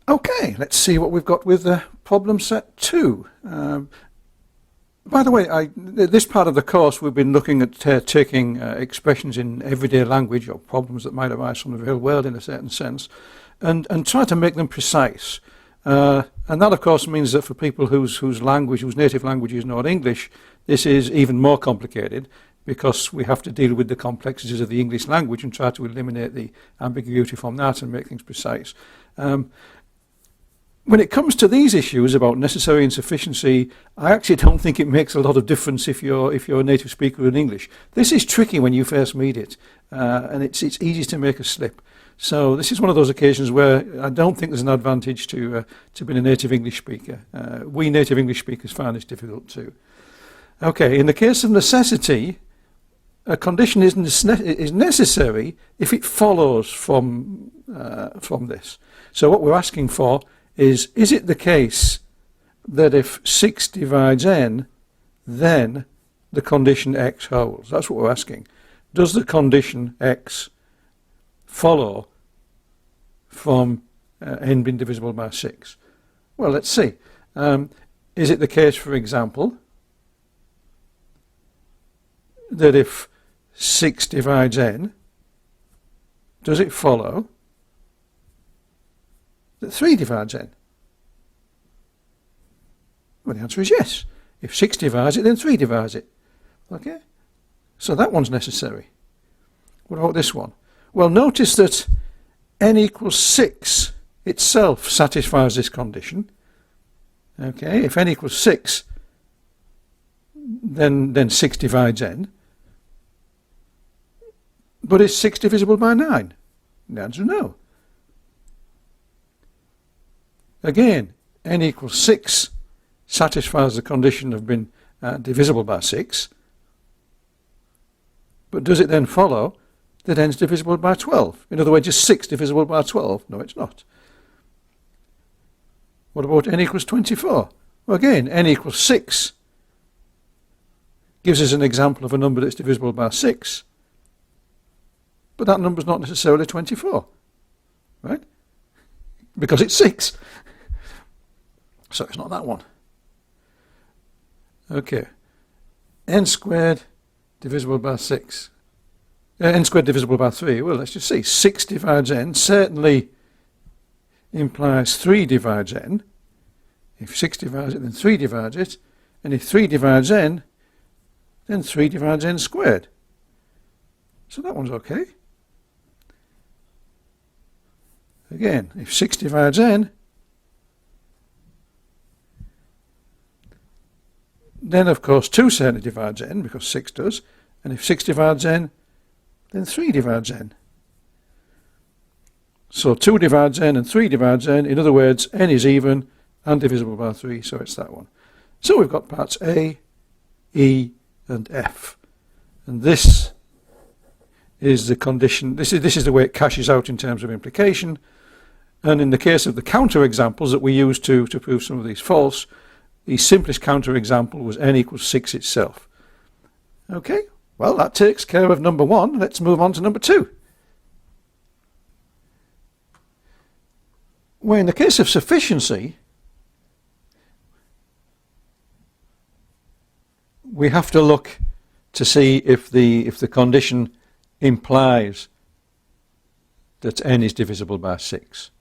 Okay, let's see what we've got with problem set 2. By the way, this part of the course we've been looking at taking expressions in everyday language or problems that might arise from the real world in a certain sense and try to make them precise. And that of course means that for people whose native language is not English, this is even more complicated because we have to deal with the complexities of the English language and try to eliminate the ambiguity from that and make things precise. When it comes to these issues about necessary and sufficiency, I actually don't think it makes a lot of difference if you're a native speaker in English. This is tricky when you first meet it, and it's easy to make a slip. So this is one of those occasions where I don't think there's an advantage to being a native English speaker. We native English speakers find this difficult too. Okay, in the case of necessity, a condition is necessary if it follows from this. So what we're asking for is it the case that if 6 divides n, then the condition x holds? That's what we're asking. Does the condition x follow from n being divisible by 6? Well, let's see. Is it the case, for example, that if 6 divides n, does it follow that 3 divides n? Well, the answer is yes. If 6 divides it, then 3 divides it. Okay? So that one's necessary. What about this one? Well, notice that n equals 6 itself satisfies this condition. Okay? If n equals 6, then 6 divides n. But is 6 divisible by 9? The answer is no. Again, n equals 6 satisfies the condition of being divisible by 6. But does it then follow that n is divisible by 12? In other words, is 6 divisible by 12? No, it's not. What about n equals 24? Well, again, n equals 6 gives us an example of a number that's divisible by 6. But that number is not necessarily 24, right? Because it's 6. So it's not that one. Okay. N squared divisible by 6. N squared divisible by 3. Well, let's just see. 6 divides n certainly implies 3 divides n. If 6 divides it, then 3 divides it. And if 3 divides n, then 3 divides n squared. So that one's okay. Again, if 6 divides n, then of course 2 certainly divides n, because 6 does. And if 6 divides n, then 3 divides n. So 2 divides n and 3 divides n. In other words, n is even and divisible by 3, so it's that one. So we've got parts A, E, and F. And this is the condition. This is the way it cashes out in terms of implication. And in the case of the counter examples that we used to prove some of these false, the simplest counter example was n equals 6 itself. Okay, well, that takes care of number 1. Let's move on to number 2. Well, in the case of sufficiency, we have to look to see if the condition implies that n is divisible by 6.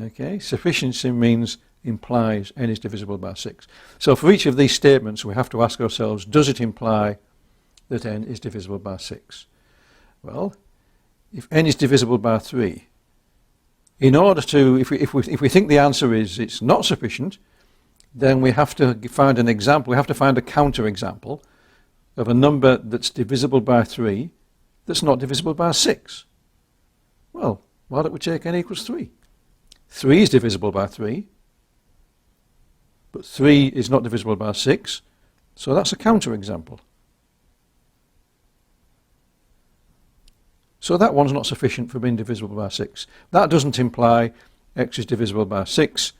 Okay, sufficiency means implies n is divisible by 6. So for each of these statements we have to ask ourselves, does it imply that n is divisible by 6? Well, if n is divisible by 3, in order to, if we think the answer is it's not sufficient, then we have to find an example, we have to find a counter example of a number that's divisible by 3 that's not divisible by 6. Well, why don't we take n equals 3? 3 is divisible by 3, but 3 is not divisible by 6, so that's a counter example. So that one's not sufficient for being divisible by 6. That doesn't imply x is divisible by 6,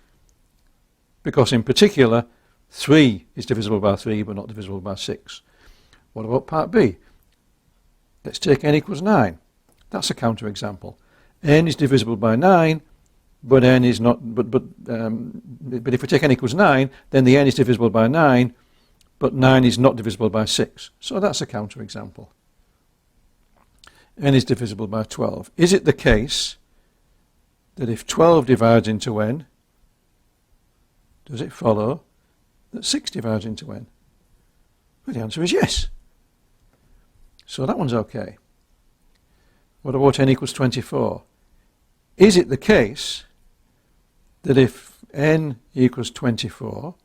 because in particular 3 is divisible by 3 but not divisible by 6. What about part B? Let's take n equals 9. That's a counter example. N is divisible by 9, but n is not. But if we take n equals 9, then the n is divisible by 9, but 9 is not divisible by 6. So that's a counterexample. N is divisible by 12. Is it the case that if 12 divides into n, does it follow that 6 divides into n? Well, the answer is yes. So that one's okay. What about n equals 24? Is it the case that if n equals 24,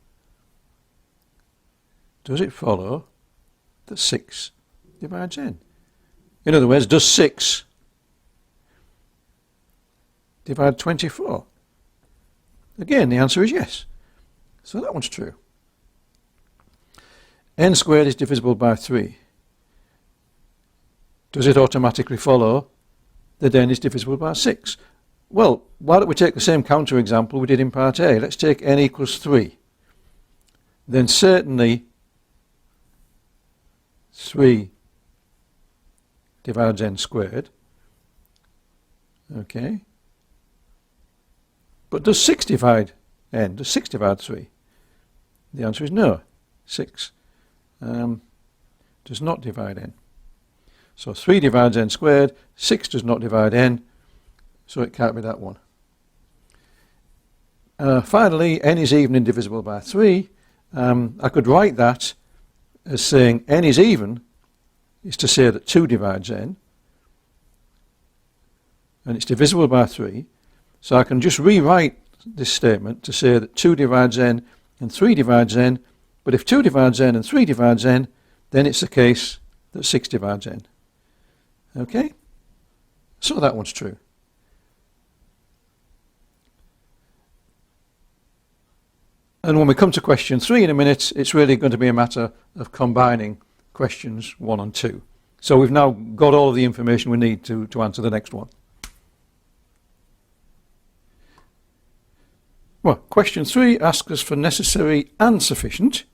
does it follow that 6 divides n? In other words, does 6 divide 24? Again, the answer is yes. So that one's true. N squared is divisible by 3. Does it automatically follow that n is divisible by 6? Well, why don't we take the same counterexample we did in part A? Let's take n equals 3. Then certainly 3 divides n squared. Okay. But does 6 divide n? Does 6 divide 3? The answer is no. 6 does not divide n. So 3 divides n squared, 6 does not divide n, so it can't be that one. Finally, n is even and divisible by 3. I could write that as saying n is even is to say that 2 divides n, and it's divisible by 3. So I can just rewrite this statement to say that 2 divides n and 3 divides n, but if 2 divides n and 3 divides n, then it's the case that 6 divides n. Okay? So that one's true. And when we come to question 3 in a minute, it's really going to be a matter of combining questions 1 and 2. So we've now got all of the information we need to answer the next one. Well, question 3 asks us for necessary and sufficient.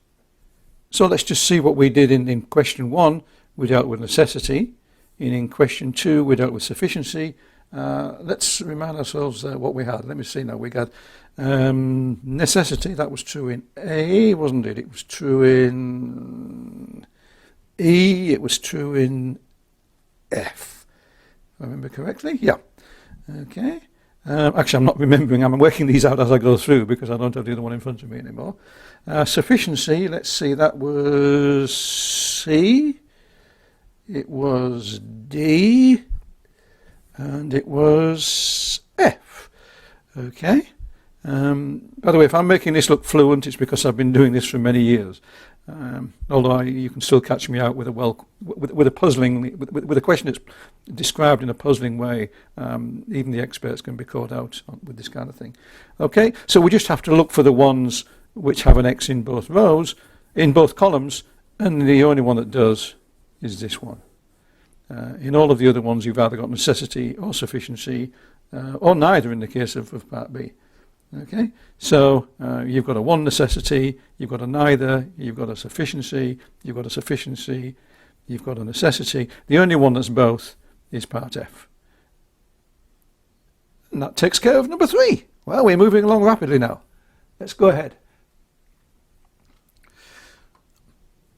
So let's just see what we did in question 1. We dealt with necessity. In question 2, we dealt with sufficiency. Let's remind ourselves what we had. Let me see now. We got necessity. That was true in A, wasn't it? It was true in E. It was true in F. If I remember correctly? Yeah. Okay. Actually, I'm not remembering. I'm working these out as I go through because I don't have the other one in front of me anymore. Sufficiency, let's see, that was C, it was D, and it was F. Okay. By the way, if I'm making this look fluent, it's because I've been doing this for many years. Although you can still catch me out with a puzzling, with a question that's described in a puzzling way. Even the experts can be caught out with this kind of thing. Okay, so we just have to look for the ones which have an X in both rows, in both columns, and the only one that does is this one. In all of the other ones, you've either got necessity or sufficiency, or neither in the case of part B. Okay, so you've got a 1 necessity, you've got a neither, you've got a sufficiency, you've got a sufficiency, you've got a necessity. The only one that's both is part F. And that takes care of number 3. Well, we're moving along rapidly now. Let's go ahead.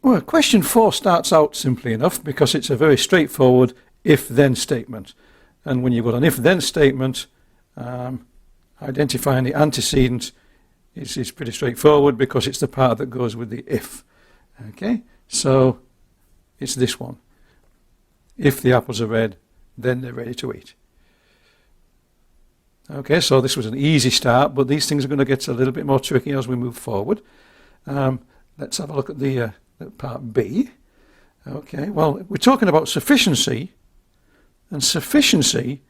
Well, question 4 starts out simply enough because it's a very straightforward if-then statement. And when you've got an if-then statement, identifying the antecedent is pretty straightforward because it's the part that goes with the if. Okay, so it's this one. If the apples are red, then they're ready to eat. Okay, so this was an easy start, but these things are going to get a little bit more tricky as we move forward. Let's have a look at the part B. Okay, well, we're talking about sufficiency, and sufficiency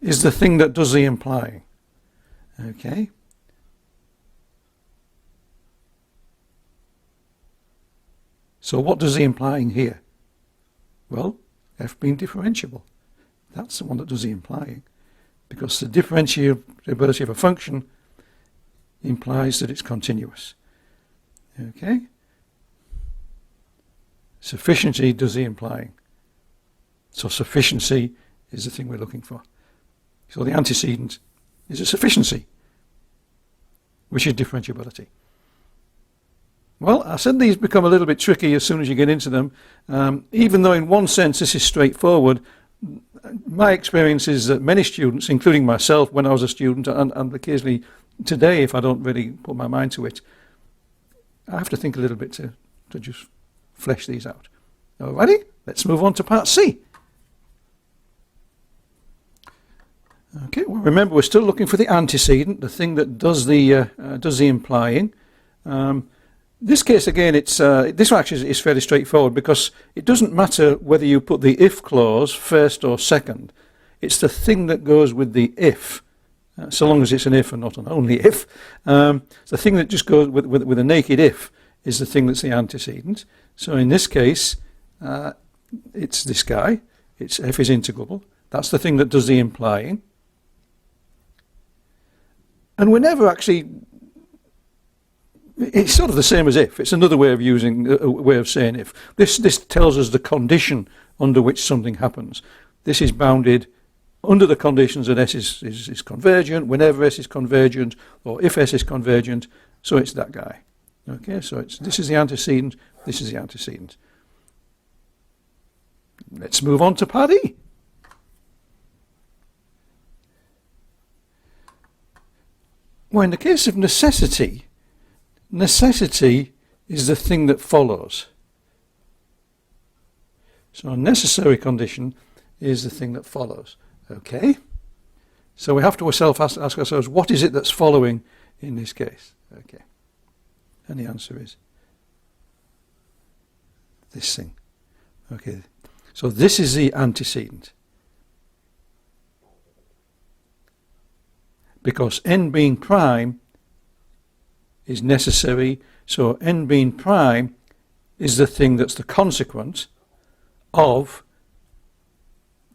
is the thing that does the implying. Okay. So what does the implying here? Well, f being differentiable. That's the one that does the implying. Because the differentiability of a function implies that it's continuous. Okay. Sufficiency does the implying. So sufficiency is the thing we're looking for. So the antecedent is a sufficiency, which is differentiability. Well, I said these become a little bit tricky as soon as you get into them. Even though in one sense this is straightforward, my experience is that many students, including myself when I was a student, and occasionally today if I don't really put my mind to it, I have to think a little bit to just flesh these out. Alrighty, let's move on to part C. Okay, well remember we're still looking for the antecedent, the thing that does the implying. This case again, this one actually is fairly straightforward because it doesn't matter whether you put the if clause first or second. It's the thing that goes with the if, so long as it's an if and not an only if. The thing that just goes with a naked if is the thing that's the antecedent. So in this case, it's this guy. It's f is integrable. That's the thing that does the implying. And we're never actually... It's sort of the same as if. It's another way of saying if. This tells us the condition under which something happens. This is bounded under the conditions that S is convergent, whenever S is convergent, or if S is convergent, so it's that guy. Okay, so this is the antecedent, this is the antecedent. Let's move on to part E. Well, in the case of necessity, necessity is the thing that follows. So a necessary condition is the thing that follows. Okay? So we have to ask ourselves, what is it that's following in this case? Okay. And the answer is this thing. Okay. So this is the antecedent. Because n being prime is necessary, so n being prime is the thing that's the consequence of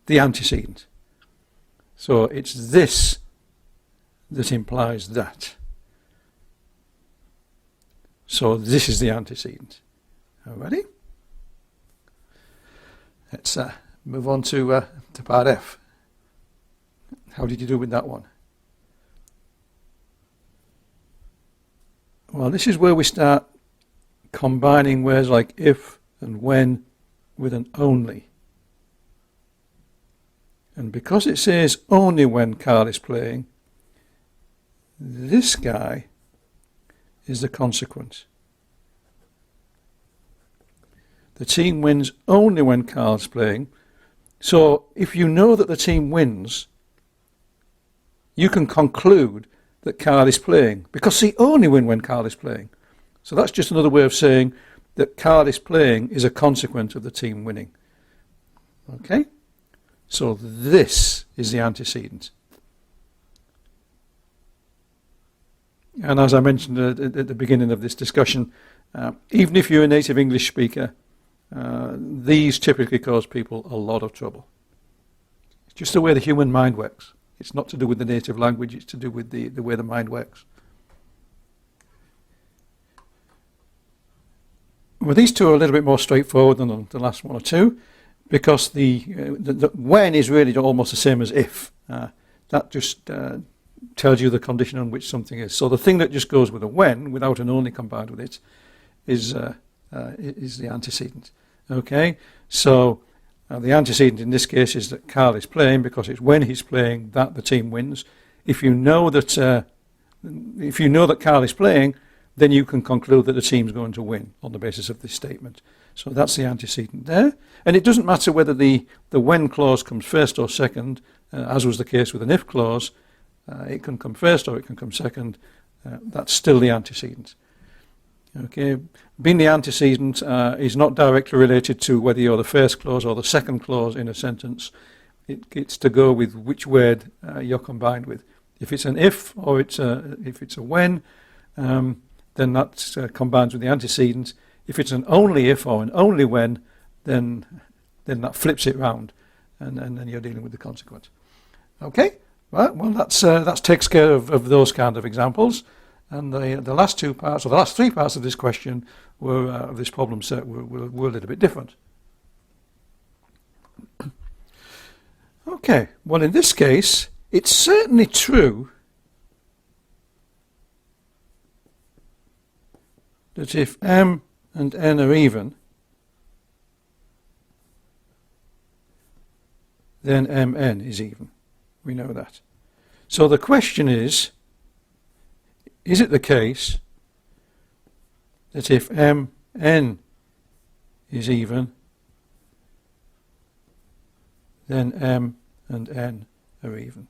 the antecedent. So it's this that implies that. So this is the antecedent. Alrighty? Let's move on to part F. How did you do with that one? Well, this is where we start combining words like if and when with an only. And because it says only when Carl is playing, this guy is the consequence. The team wins only when Carl's playing. So if you know that the team wins, you can conclude that Carl is playing, because they only win when Carl is playing. So that's just another way of saying that Carl is playing is a consequence of the team winning. Okay? So this is the antecedent. And as I mentioned at the beginning of this discussion, even if you're a native English speaker, these typically cause people a lot of trouble. It's just the way the human mind works. It's not to do with the native language, it's to do with the way the mind works. Well, these two are a little bit more straightforward than the last one or two, because the when is really almost the same as if. That just tells you the condition on which something is. So the thing that just goes with a when, without an only combined with it, is the antecedent. Okay, so the antecedent in this case is that Carl is playing, because it's when he's playing that the team wins. If you know that Carl is playing, then you can conclude that the team's going to win on the basis of this statement. So that's the antecedent there. And it doesn't matter whether the when clause comes first or second, as was the case with an if clause. It can come first or it can come second. That's still the antecedent. Okay, being the antecedent is not directly related to whether you're the first clause or the second clause in a sentence. It's to go with which word you're combined with. If it's an if or if it's a when, then that combines with the antecedent. If it's an only if or an only when, then that flips it round, and then you're dealing with the consequence. Okay, right. Well, that takes care of those kind of examples. And the last two parts, or the last three parts of this question, of this problem set, were a little bit different. Okay, well in this case, it's certainly true that if m and n are even, then mn is even. We know that. So the question is it the case that if mn is even, then m and n are even?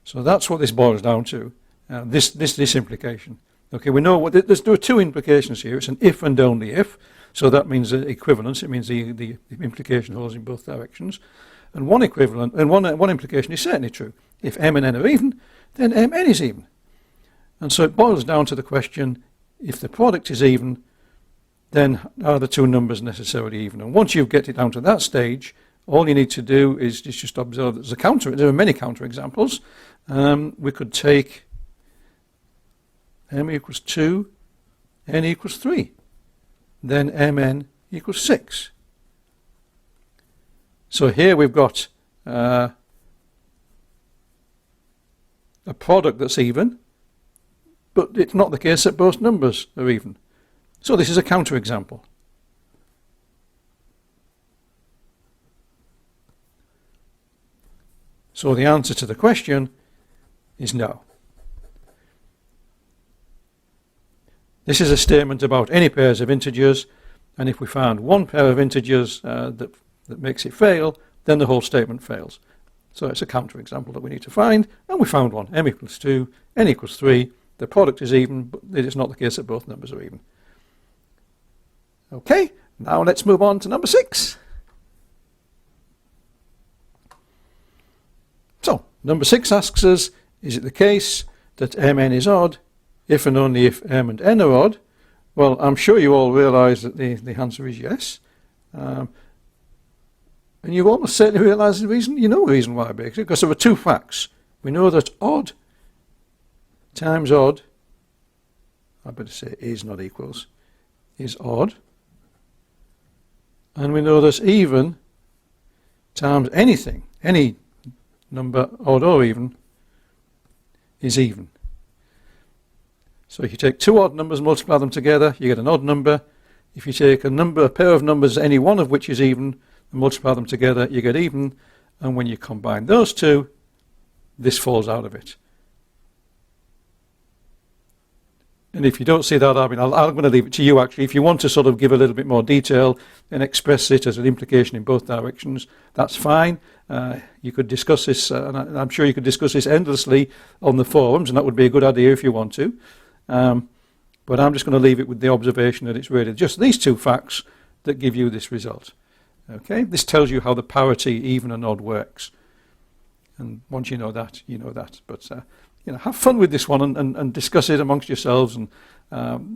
So that's what this boils down to, this implication. Okay, we know there are two implications here. It's an if and only if, so that means equivalence. It means the implication holds in both directions. And one implication is certainly true. If m and n are even, then mn is even. And so it boils down to the question, if the product is even, then are the two numbers necessarily even? And once you get it down to that stage, all you need to do is just observe that there are many counterexamples. We could take m equals 2, n equals 3. Then mn equals 6. So here we've got a product that's even, but it's not the case that both numbers are even. So this is a counterexample. So the answer to the question is no. This is a statement about any pairs of integers, and if we found one pair of integers that makes it fail, then the whole statement fails. So it's a counterexample that we need to find, and we found one. M equals 2, n equals 3. The product is even, but it is not the case that both numbers are even. Okay, now let's move on to number 6. So, number 6 asks us, is it the case that mn is odd if and only if m and n are odd? Well, I'm sure you all realise that the answer is yes. And you almost certainly realise the reason, you know the reason why, basically, because there are two facts. We know that odd times odd, I better say is not equals, is odd. And we know that even times anything, any number, odd or even, is even. So if you take two odd numbers and multiply them together, you get an odd number. If you take a pair of numbers, any one of which is even, and multiply them together, you get even. And when you combine those two, this falls out of it. And if you don't see that, I'm going to leave it to you, actually. If you want to sort of give a little bit more detail and express it as an implication in both directions, that's fine. You could discuss this, and I'm sure you could discuss this endlessly on the forums, and that would be a good idea if you want to. But I'm just going to leave it with the observation that it's really just these two facts that give you this result. Okay, this tells you how the parity even and odd works. And once you know that, you know that. But have fun with this one and discuss it amongst yourselves and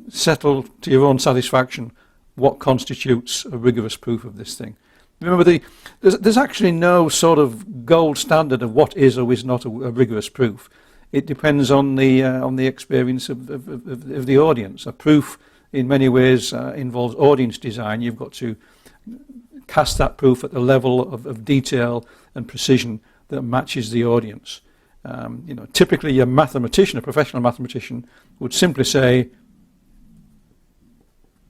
settle to your own satisfaction what constitutes a rigorous proof of this thing. Remember, there's actually no sort of gold standard of what is or is not a rigorous proof. It depends on the experience of the audience. A proof, in many ways, involves audience design. You've got to cast that proof at the level of detail and precision that matches the audience. Typically a mathematician, a professional mathematician, would simply say,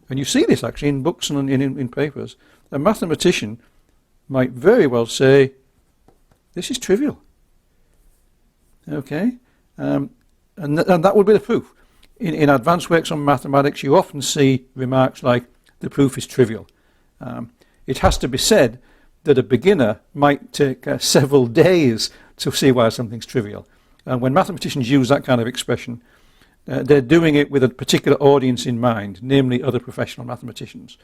and you see this actually in books and in papers, a mathematician might very well say, this is trivial. Okay? And that would be the proof. In advanced works on mathematics, you often see remarks like, the proof is trivial. It has to be said that a beginner might take several days to see why something's trivial. And when mathematicians use that kind of expression, they're doing it with a particular audience in mind, namely other professional mathematicians.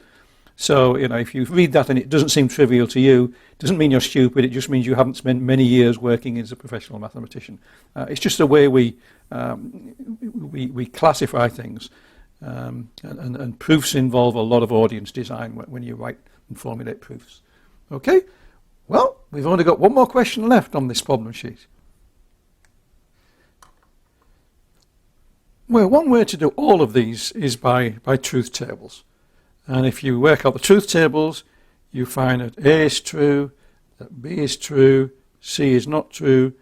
So, if you read that and it doesn't seem trivial to you, it doesn't mean you're stupid, it just means you haven't spent many years working as a professional mathematician. It's just the way we classify things. And proofs involve a lot of audience design when you write and formulate proofs. Okay? Well, we've only got one more question left on this problem sheet. Well, one way to do all of these is by truth tables. And if you work out the truth tables, you find that A is true, that B is true, C is not true,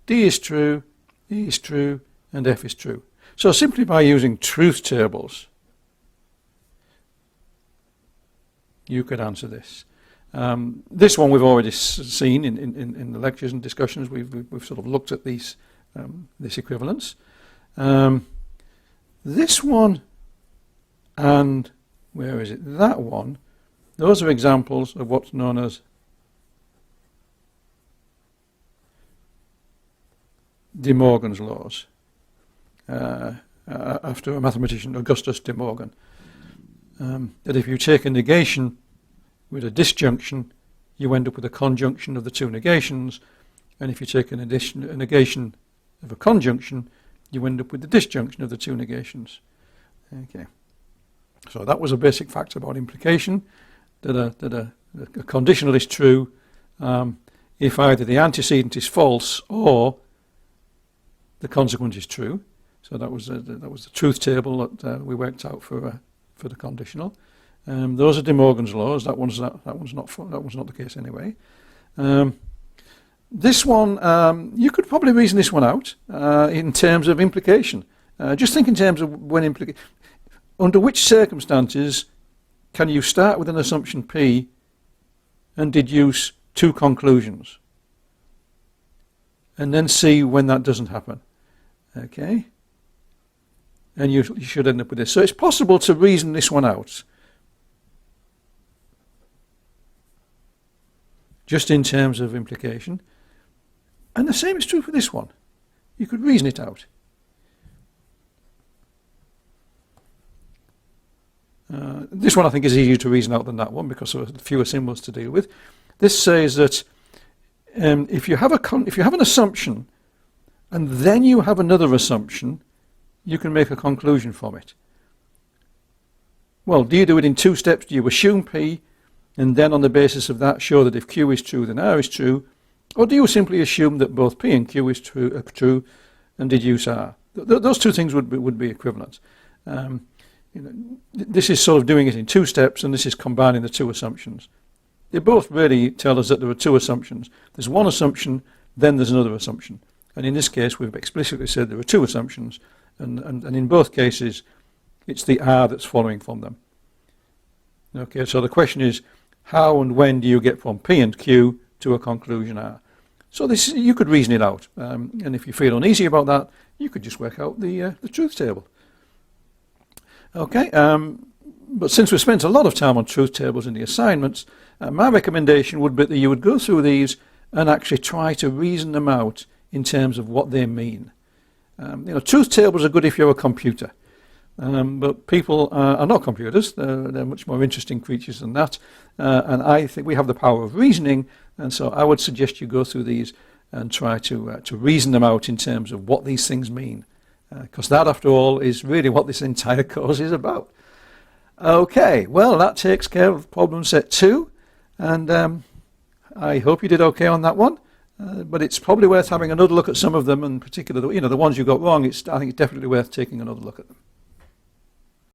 D is true, E is true, and F is true. So simply by using truth tables, you could answer this. This one we've already seen in the lectures and discussions. We've sort of looked at these this equivalence. This one and where is it? That one. Those are examples of what's known as De Morgan's laws, after a mathematician, Augustus De Morgan. That if you take a negation with a disjunction, you end up with a conjunction of the two negations, and if you take a negation of a conjunction, you end up with the disjunction of the two negations. Okay. So that was a basic fact about implication, that a conditional is true if either the antecedent is false or the consequent is true. So that was the truth table that we worked out for the conditional. Those are De Morgan's laws. That one's not the case anyway. This one, you could probably reason this one out in terms of implication. Just think in terms of when under which circumstances can you start with an assumption P and deduce two conclusions, and then see when that doesn't happen. Okay, and you should end up with this. So it's possible to reason this one out just in terms of implication. And the same is true for this one. You could reason it out. This one I think is easier to reason out than that one because there are fewer symbols to deal with. This says that if you have an assumption and then you have another assumption, you can make a conclusion from it. Well, do you do it in two steps? Do you assume P and then on the basis of that show that if Q is true then R is true? Or do you simply assume that both P and Q is true and deduce R? Those two things would be equivalent. This is sort of doing it in two steps, and this is combining the two assumptions. They both really tell us that there are two assumptions. There's one assumption, then there's another assumption. And in this case, we've explicitly said there are two assumptions, and in both cases, it's the R that's following from them. Okay, so the question is, how and when do you get from P and Q to a conclusion R? So this, you could reason it out, and if you feel uneasy about that, you could just work out the truth table. Okay, but since we spent a lot of time on truth tables in the assignments, my recommendation would be that you would go through these and actually try to reason them out in terms of what they mean. Truth tables are good if you're a computer, but people are not computers. They're much more interesting creatures than that, and I think we have the power of reasoning, and so I would suggest you go through these and try to reason them out in terms of what these things mean. Because that, after all, is really what this entire course is about. Okay, well, that takes care of problem set 2, and I hope you did okay on that one. But it's probably worth having another look at some of them, and particularly, the ones you got wrong. I think it's definitely worth taking another look at them.